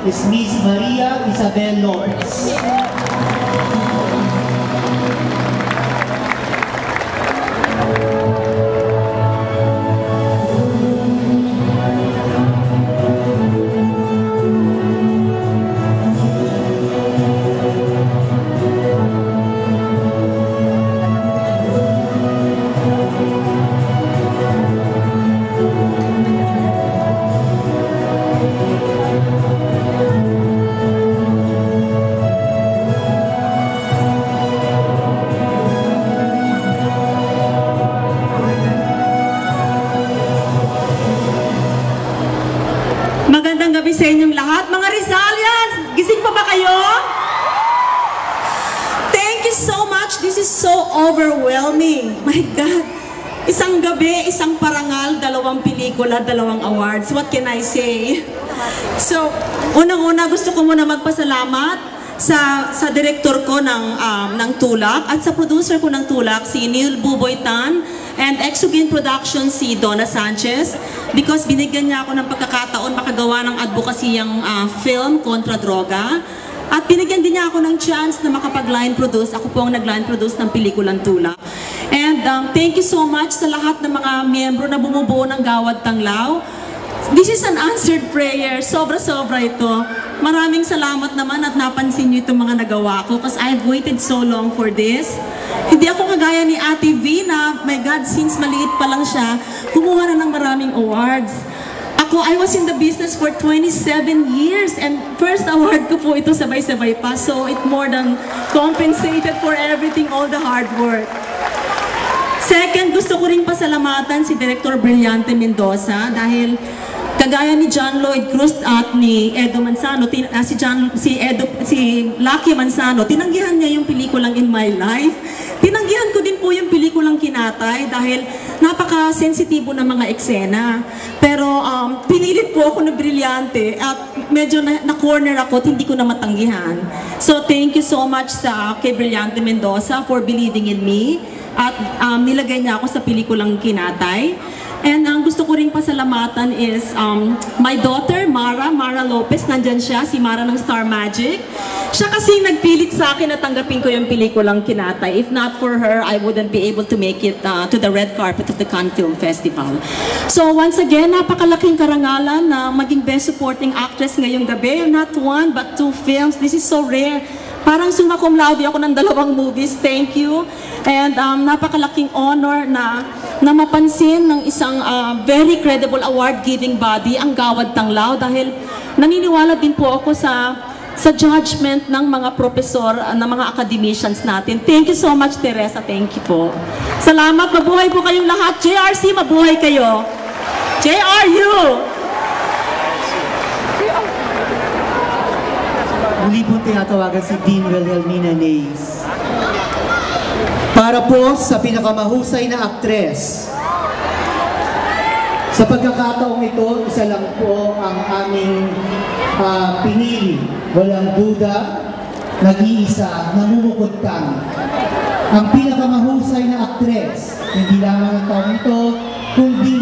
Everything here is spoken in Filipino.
is Miss Maria Isabel Lopez. Magandang gabi sa inyong lahat. Mga Rizalians, gising pa ba kayo? Thank you so much. This is so overwhelming. My God. Isang gabi, isang parangal, 2 pelikula, 2 awards. What can I say? So, unang-una gusto ko muna magpasalamat sa director ko ng Tulak at sa producer ko ng Tulak, si Neil Buboy Tan, and Exogene Production si Donna Sanchez, because binigyan niya ako ng pagkakataon makagawa ng advocasy-ang film kontra droga. At binigyan din niya ako ng chance na makapag-line produce. Ako po ang nag-line produce ng pelikulang Tulak. And thank you so much sa lahat ng mga miyembro na bumubuo ng Gawad Tanglaw. This is an answered prayer. Sobra-sobra ito. Maraming salamat naman at napansin niyo itong mga nagawa ko because I've waited so long for this. Hindi ako kagaya ni Ate V na, my God, since maliit pa lang siya, kumuha na ng maraming awards. Ako, I was in the business for 27 years and first award ko po ito sabay-sabay pa. So it more than compensated for everything, all the hard work. Second, gusto ko rin pasalamatan si Director Brillante Mendoza dahil kagaya ni John Lloyd Cruz at ni Edo Manzano, si Lucky Manzano, tinanggihan niya yung pelikulang In My Life. Tinanggihan ko din po yung pelikulang Kinatay dahil napaka-sensitibo ng mga eksena. Pero pinilit po ako na Brillante at medyo na-corner ako at hindi ko na matanggihan. So thank you so much kay Brillante Mendoza for believing in me at nilagay niya ako sa pelikulang Kinatay. And ang gusto ko rin pasalamatan is my daughter, Mara Lopez, nandyan siya, si Mara ng Star Magic. Siya kasi nagpilit sa akin na tanggapin ko yung pelikulang Kinatay. If not for her, I wouldn't be able to make it to the red carpet of the Cannes Film Festival. So once again, napakalaking karangalan na maging Best Supporting Actress ngayong gabi. Not 1 but 2 films. This is so rare. Parang summa cum laude ako ng 2 movies. Thank you. And napakalaking honor na mapansin ng isang very credible award-giving body, ang Gawad Tanglaw, dahil naniniwala din po ako sa judgment ng mga profesor, ng mga academicians natin. Thank you so much, Teresa. Thank you po. Salamat. Mabuhay po kayong lahat. JRC, mabuhay kayo. JRU! Muli po tinatawagan si Dean Wilhelmina Nays. Para po sa pinakamahusay na aktres. Sa pagkakataong ito, isa lang po ang aming pinili. Walang duda, nag-iisa, namumukod kami. Ang pinakamahusay na aktres, hindi lamang ang taong ito, kundi